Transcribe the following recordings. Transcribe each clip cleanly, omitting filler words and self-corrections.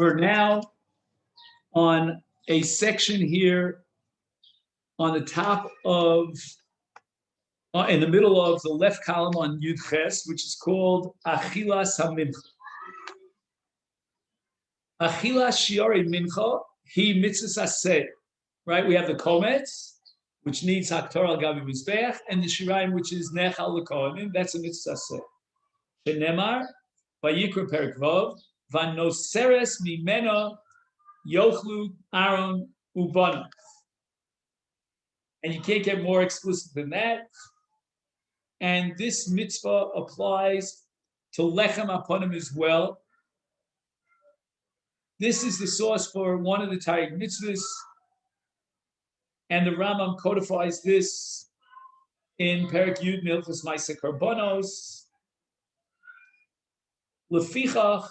We're now on a section here on the top of, in the middle of the left column on Yud Ches, which is called Achilas HaMincha. Achilas Shiori Mincha, He Mitzvahs Aseh. Right? We have the Kometz, which needs Haktor al Gabi Mizbeach, and the Shirayim, which is Nechal L'Kohanim. That's a Mitzvah Aseh. Shenemar, Vayikra Perek Vav, Vanoseres Mimena Yochlu Aaron Ubana. And you can't get more explicit than that. And this mitzvah applies to Lechem Aponim as well. This is the source for one of the Taryag mitzvahs. And the Rambam codifies this in Perek Yud Milchus Maaseh Karbonos. Lefichach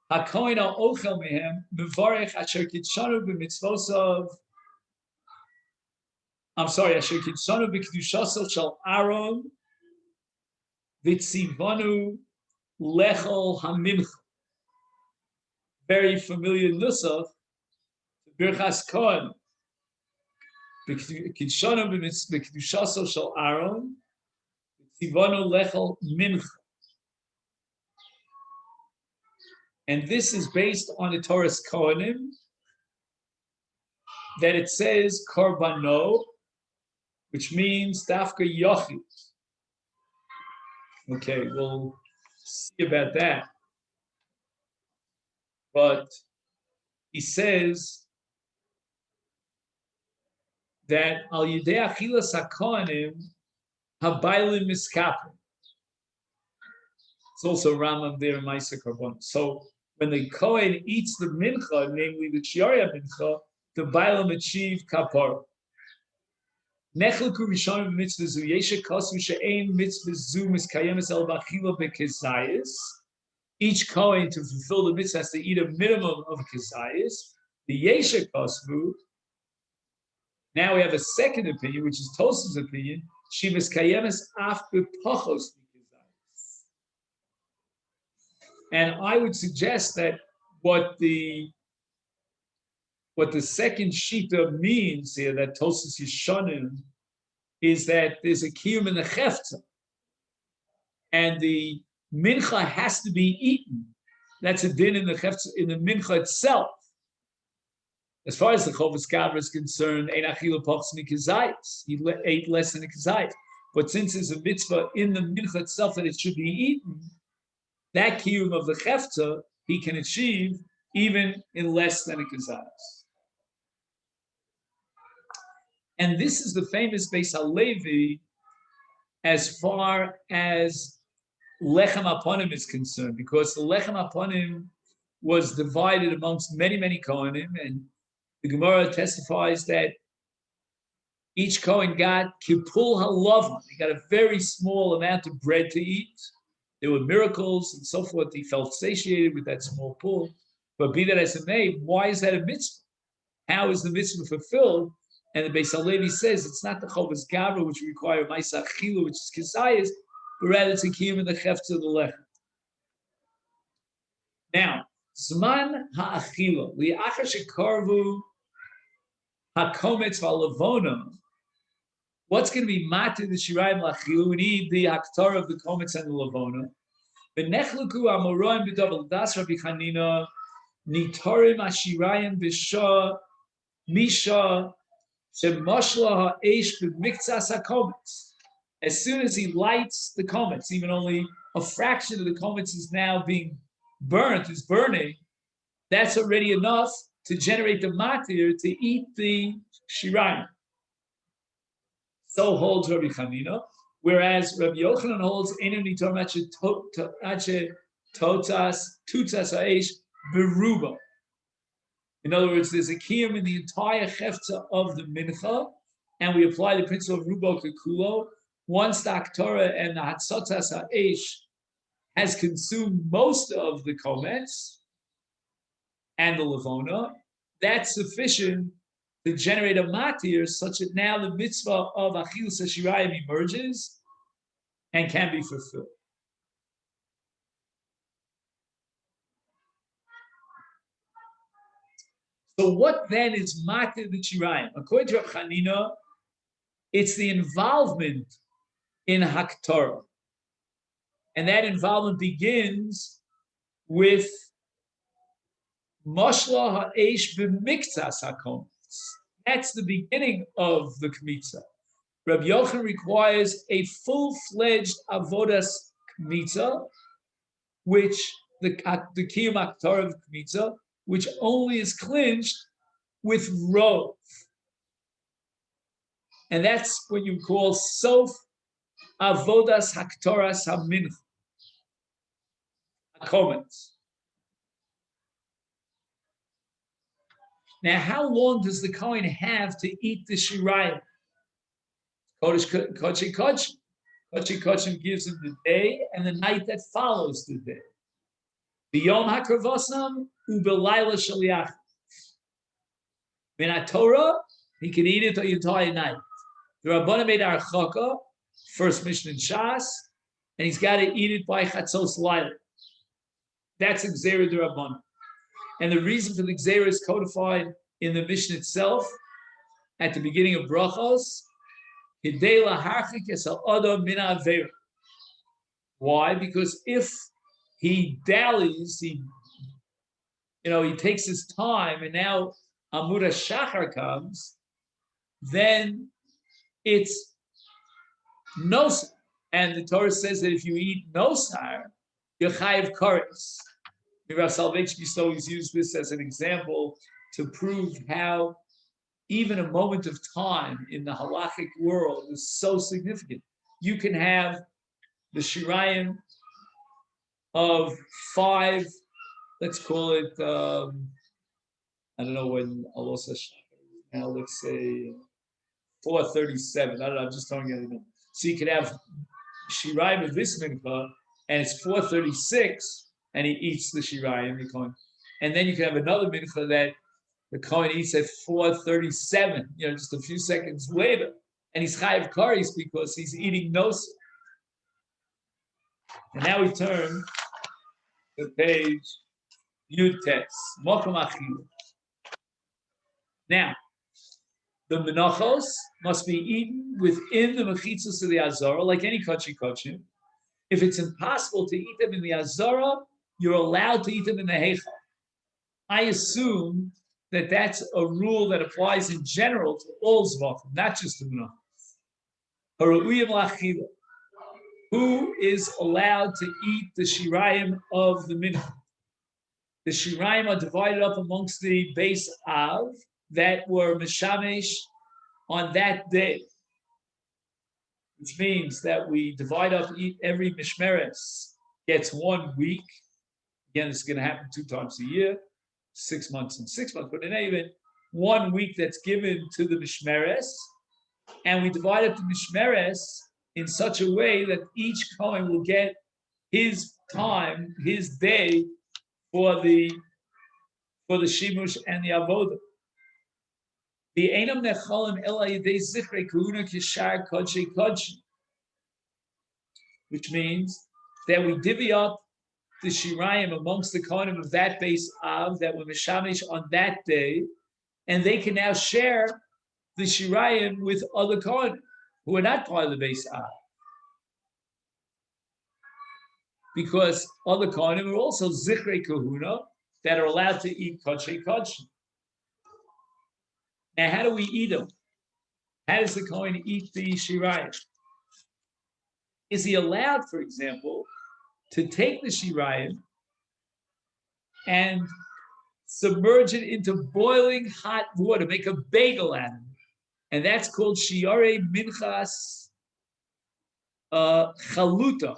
HaKohen HaOchel Mehem Mevarech Asher Kitshanu B'mitzvosav. Asher Kitshanu B'Kedushasel Shel Aaron V'tzivanu Lechol HaMimcha. Very familiar nusach, Birchas Kohen. Kitshanu B'Kedushasel Shel Aaron V'tzivanu Lechol Mincha. And this is based on the Torah's Kohanim, that it says Korbano, which means Dafka Yochid. Okay, we'll see about that. But he says that Al Yidei Achilas HaKohanim Habaylim Miskapim. It's also Rambam there in Maaseh Karbonos. So when the Kohen eats the mincha, namely the Shiorya mincha, the Bailam achieve kapara. Nechleku Rishonim mitzvah zu yeshe kosu she'ein mitzvah zu miskayemes el b'achila b'kezayis. Each Kohen to fulfill the mitzvah has to eat a minimum of kezayis. The yeshe kosu. Now we have a second opinion, which is Tosaf's opinion. She miskayemes af b'pachos. And I would suggest that what the second shita means here, that Tosas Yishanim, is that there's a kiyum in the chefta, and the mincha has to be eaten. That's a din in the chefta, in the mincha itself. As far as the Chovos Gavra is concerned, ein achila pachas mikazayis. He ate less than a kazayis. But since there's a mitzvah in the mincha itself that it should be eaten, that kiyum of the chefta he can achieve even in less than a kazayis. And this is the famous Beis HaLevi as far as Lechem Aponim is concerned, because the Lechem Aponim was divided amongst many, many Kohanim, and the Gemara testifies that each Kohen got Kipul HaLavan. He got a very small amount of bread to eat. There were miracles and so forth. He felt satiated with that small pool. But be that as it may, why is that a mitzvah? How is the mitzvah fulfilled? And the Beis HaLevi says it's not the Chovos Gavra, which require Ma'aseh Achila, which is Kesayis, but rather it's a kiyum in the chefta of the lechem. Now, Zman ha'achila, li'achar shekarvu ha'kometz v'alavona. What's going to be matir the shirayim l'achila? We need the haktar of the kometz and the lavona. V'nechluku amoroim b'davel das Rabbi Chanina nitorim ashirayim b'shah misha shemoshla ha'esh b'miktzas ha'kometz. As soon as he lights the comets, even only a fraction of the comets is now being burnt, is burning, that's already enough to generate the matir to eat the shirayim. So holds Rabbi Chanina, whereas Rabbi Yochanan holds Einu nitom ache totas ha'esh beruba. In other words, there's a kiyum in the entire chefta of the mincha, and we apply the principle of rubo kekulo. Once the Aktorah and the Hatzotas HaEsh has consumed most of the komets and the Levona, that's sufficient to generate a matir such that now the mitzvah of Achilus HaShirayim emerges and can be fulfilled. So what then is matir the shirayim? According to Rav Chanina, it's the involvement in haktorah, and that involvement begins with Moshla ha'esh b'miktzas hakomitz. That's the beginning of the kmitza. Rabbi Yochanan requires a full-fledged avodas kmitza, which the kiyum haktorah of kmitza, which only is clinched with rov, and that's what you call sof avodas haktoras hamincha hakomitz. Now, how long does the Kohen have to eat the shirayim? Kodshim gives him the day and the night that follows the day. B'yom hakravosam u'belayla shaliach. Min Torah, he can eat it the entire night. The Rabbanan made archaka, first mission in Shas, and he's got to eat it by chatzos laila. That's Gzeira de Rabbanan. And the reason for the Gzeira is codified in the mission itself, at the beginning of Brachos. Why? Because if he dallies, he takes his time, and now Amud Shachar comes, then it's nosar. And the Torah says that if you eat nosar, you're chayiv kares. Rav Soloveitchik used to always use this as an example to prove how even a moment of time in the halachic world is so significant. You can have the shirayim of 5, let's call it, I don't know when Alosa now, let's say 4:37. I don't know, I'm just telling you. So you could have shirayim of this mincha, and it's 4:36, and he eats the shirayim, and then you can have another mincha that the Kohen eats at 4:37, just a few seconds later, and he's chayiv kares because he's eating nosar. And now we turn to page Yud Tes, Mokum Achilu. Now, the menachos must be eaten within the mechitzos of the Azara, like any kodshim. If it's impossible to eat them in the Azara, you're allowed to eat them in the Heichal. I assume that that's a rule that applies in general to all zvachim, not just the menachos. Who is allowed to eat the shirayim of the mincha? The shirayim are divided up amongst the Beis Av that were mishamesh on that day, which means that we divide up every mishmeres gets 1 week. Again, this is going to happen 2 times a year, 6 months and 6 months, but in any event, 1 week that's given to the mishmeres, and we divide up the mishmeres in such a way that each Kohen will get his time, his day for the shimush and the avodah. The einam nechalim ela yidei zichrei kahuna kishar kodshei kodshim, which means that we divvy up the shirayim amongst the kohanim of that base av that were mishamish on that day, and they can now share the shirayim with other kohanim who are not part of the base av, because other kohanim are also zichrei kahuna that are allowed to eat kodshei kodshim. Now, how do we eat them? How does the Kohen eat the shirayim? Is he allowed, for example, to take the shirayim and submerge it into boiling hot water, make a bagel out of it? And that's called shiarei minchas chaluta.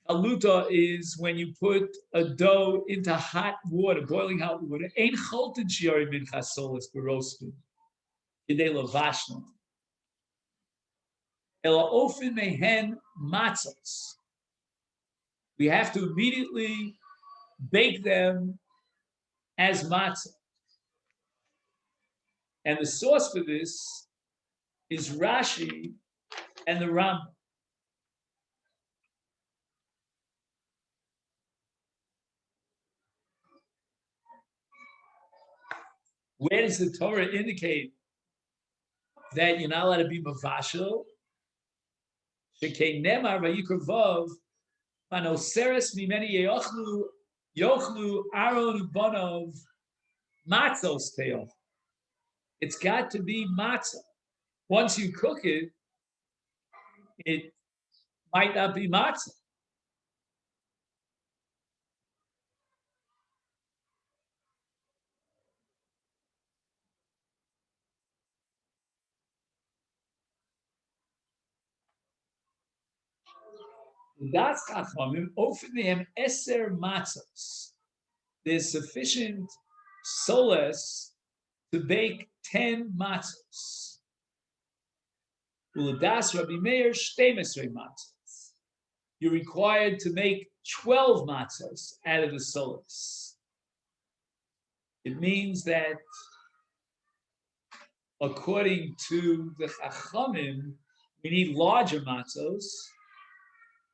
Chaluta is when you put a dough into hot water, boiling hot water. Ein cholten shiarei minchas solis beroskin. Kidei lavashna. Ela ofen mehen matzos. We have to immediately bake them as matzah. And the source for this is Rashi and the Rambam. Where does the Torah indicate that you're not allowed to be mavashel? Shekei nemar vayikra vav panoseres mimeni yochlu Aaron ubanov matzos teoch. It's got to be matzah. Once you cook it, it might not be matzah. Das chachamim ofneim eser matzos. There's sufficient solace to bake 10 matzos. U'das Rabbi Meir 12 matzos. You're required to make 12 matzos out of the solace. It means that according to the chachamim, we need larger matzos,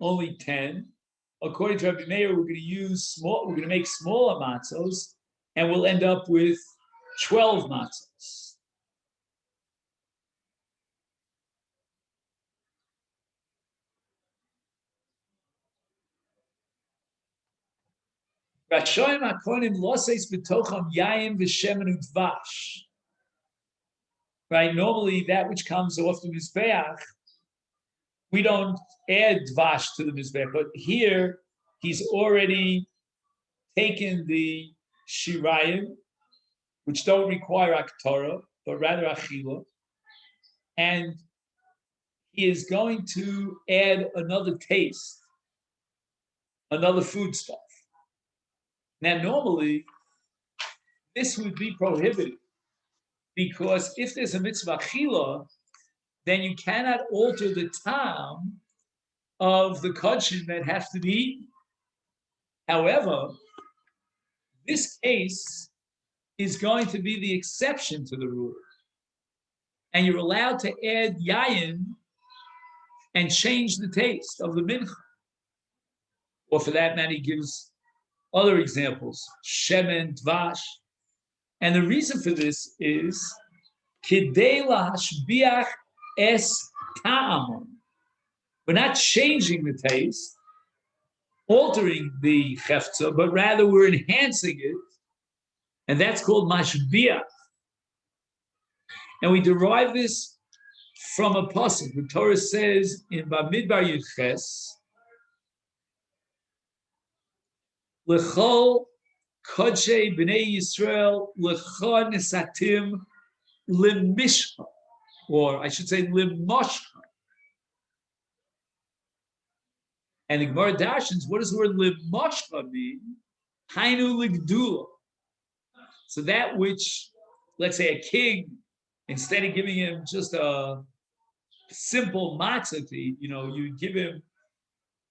only 10. According to Rabbi Meir, we're going to make smaller matzos, and we'll end up with 12 matzos. Rashoim hakonim loses b'tocham yayin v'shemen udvash. Right, normally that which comes off the mizbeach, we don't add dvash to the mizbeach, but here he's already taken the shirayim, which don't require aktorah, but rather achila, and he is going to add another taste, another foodstuff. Now, normally, this would be prohibited, because if there's a mitzvah achila, then you cannot alter the time of the Kodshim that have to be eaten. However, this case is going to be the exception to the rule. And you're allowed to add yayin and change the taste of the mincha. Or for that matter, he gives other examples, shemen, dvash. And the reason for this is kidei lahashbiach es ta'amon. We're not changing the taste, altering the chefza, but rather we're enhancing it, and that's called mashbiach. And we derive this from a pasuk. The Torah says in Bamidbar Yudches, L'chol Kodshei b'nei Yisrael l'chol nesatim lemishcha, or I should say lemashcha. And the Gemara Dashins, what does the word lemashcha mean? Hainu ligdula. So that which, let's say, a king, instead of giving him just a simple matzah to eat, you give him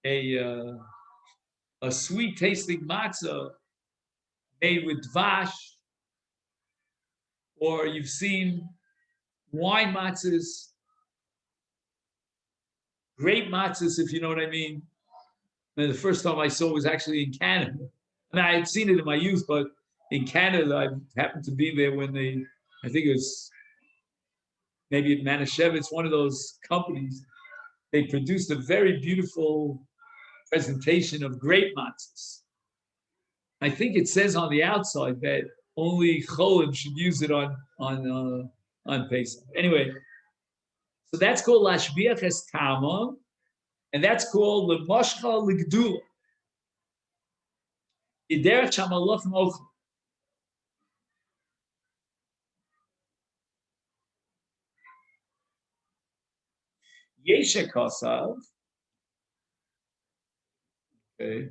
a sweet tasting matzah made with dvash, or you've seen wine matzahs, grape matzahs, if you know what I mean. And the first time I saw it was actually in Canada. And I had seen it in my youth, but in Canada, I happened to be there when I think it was maybe at Manischewitz, one of those companies, they produced a very beautiful presentation of grape matzahs. I think it says on the outside that only cholim should use it on Pesach. Anyway, so that's called lashbiach es tama, and that's called lemashcha ligdula. Iderech shamalachim ochel. Yesha Kosav. Okay,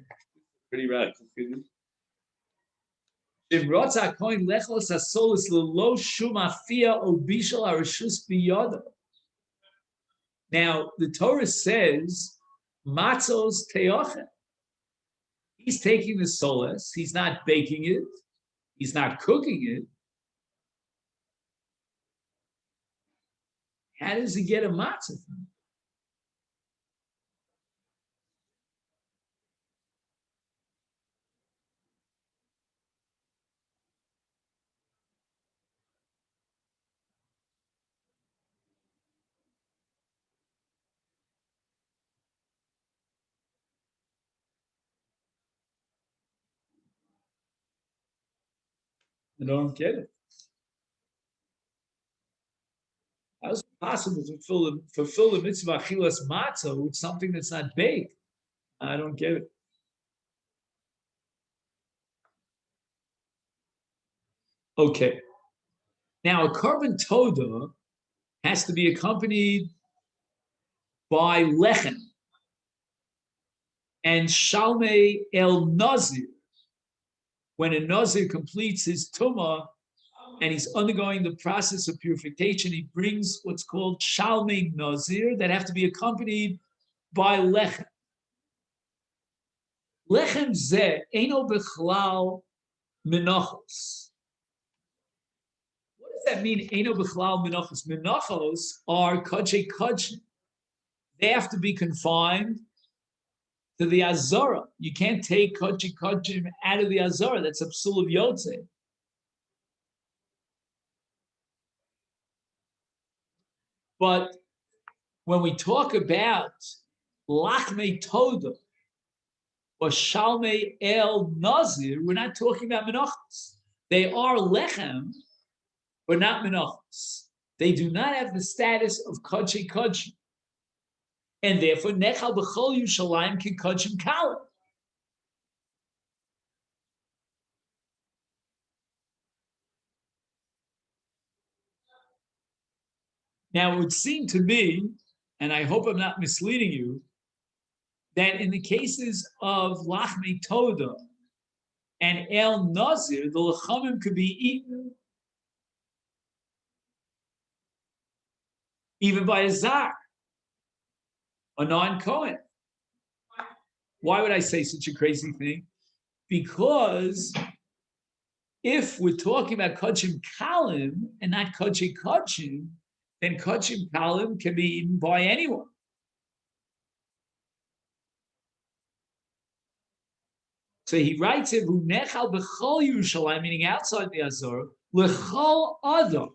pretty radical. Now, the Torah says, matzos teochen. He's taking the solace, he's not baking it, he's not cooking it. How does he get a matzah from it? I don't get it. How is it possible to fulfill the mitzvah achilas matzah with something that's not baked? I don't get it. Okay. Now, a korban toda has to be accompanied by lechem and shalmei el nazir. When a nazir completes his tumah and he's undergoing the process of purification, he brings what's called shalmei nazir that have to be accompanied by lechem. Lechem zeh eino bechlal menachos. What does that mean? Eino bechlal menachos. Menachos are kodshim. They have to be confined to the azara. You can't take kodshim out of the azara. That's a psul of yotze. But when we talk about lachmei toda or shalmei el nazir, we're not talking about menachos. They are lechem, but not menachos. They do not have the status of kodshim. And therefore, nechal b'chol Yerushalayim ki kodshim kalim. Now, it would seem to me, and I hope I'm not misleading you, that in the cases of lachmei toda and el nazir, the lechamim could be eaten even by a zar, a non-Kohen. Why would I say such a crazy thing? Because if we're talking about kodshim kalim and not kodshim, then kodshim kalim can be eaten by anyone. So he writes it, "V'nechal b'chol Yerushalayim," meaning outside the Azor, l'chol adam.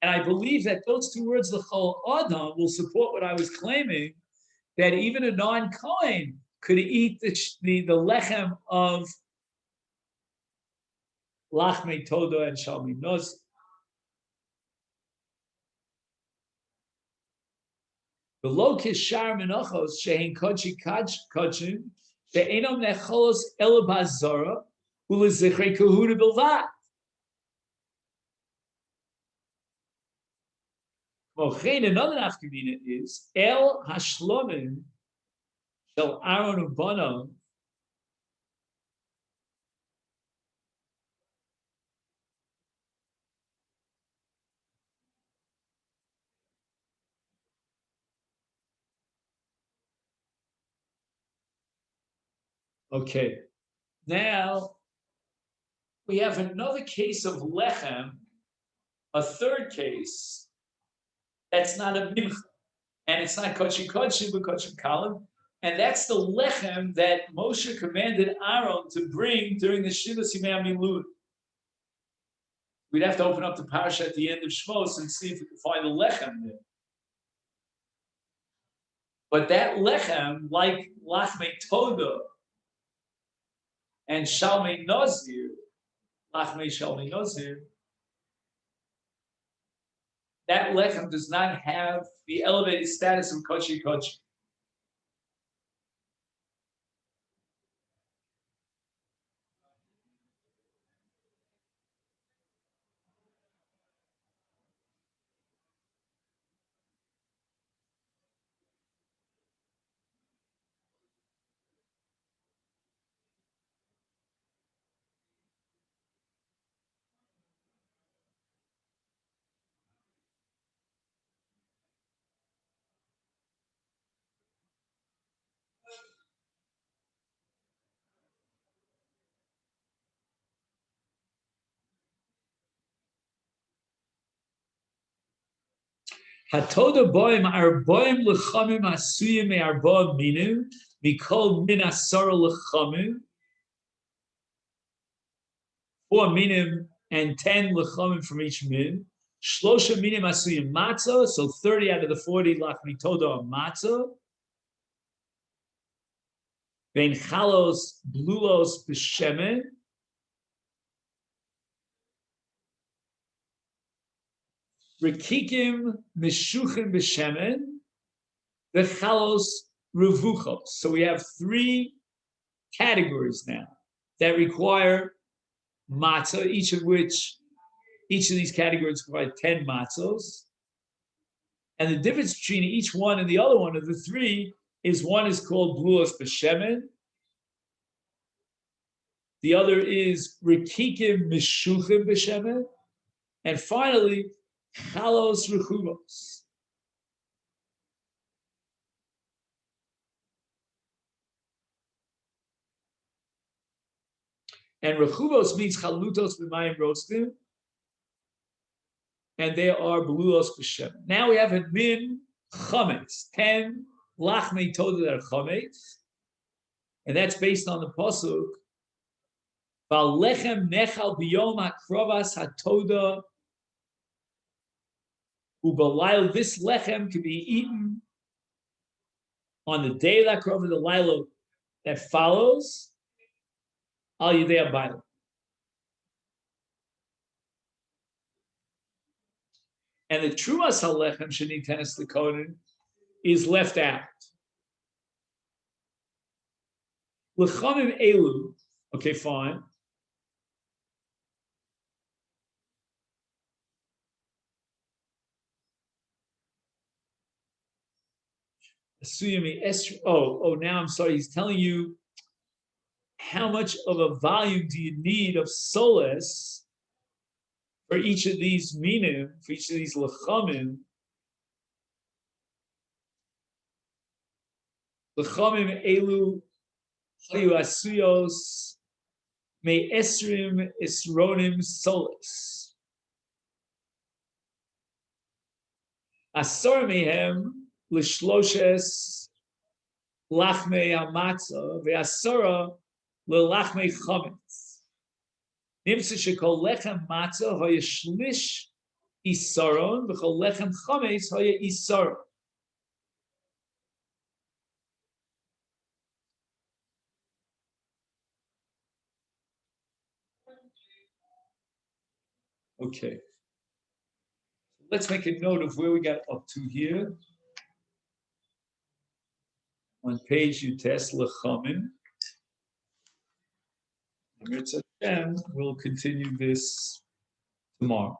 And I believe that those two words, l'chol adam, will support what I was claiming, that even a non-Kohen could eat the lechem of lachmei toda and shalmei nazir. Below kishar menachos shehin kodshim she'enom necholos ela b'azara u'lezichrei kahuna bilvad. Mochein, another nafkamina is el hashlomim shel Aaron u'banav Okay, now we have another case of lechem, a third case that's not a mincha, and it's not kodshim but kodshim kalim, and that's the lechem that Moshe commanded Aaron to bring during the Shivas Yimei HaMilud. We'd have to open up the parasha at the end of Shmos and see if we can find the lechem there. But that lechem, like lachmei toda and shalmei nazir, lachmei shalmei nazir, that lechem does not have the elevated status of kodshim. Hatoda boim arboim lechamim asuyim me'arba minim mikol min asara lechamim, 4 minim and 10 lechamim from each min. Shlosha minim asuyim matzah, so 30 out of the 40 lachmei toda are matzah. Vein chalos blulos b'shemen, Rekikim Meshuchim B'Shemen, V'chalos Revuchos. So we have three categories now that require matzah, each of these categories provide 10 matzos. And the difference between each one and the other one of the three is one is called Bluos B'Shemen, the other is Rekikim Meshuchim B'Shemen, and finally, Chalos Rechuvos. And Rechuvos means Chalutos B'Mayim Rostim, and they are Belulos B'Shemen. Now we have a min chametz, 10 lachmei toda that are chametz, and that's based on the pasuk V'alechem nechal biyom hakrovas hatoda u'balayl. This lechem can be eaten on the day of that krova, the lilo that follows al yidei abayla. And the trumas halechem sheni tenis the kohen is left out. Lechamim elu, okay, fine. Now I'm sorry. He's telling you how much of a volume do you need of solace for each of these minim, for each of these lechamim. Lechamim elu hayu asuyos me esrim isronim solas. Asor mehem l'shloshes lachmei hamatzah ve'asora l'lachmei chametz. Nimsa shekol lechem matzah hoya shlish isaron v'chol lechem chametz hoya isaron. Okay. Let's make a note of where we got up to here. On page you test Lechamim. We'll continue this tomorrow.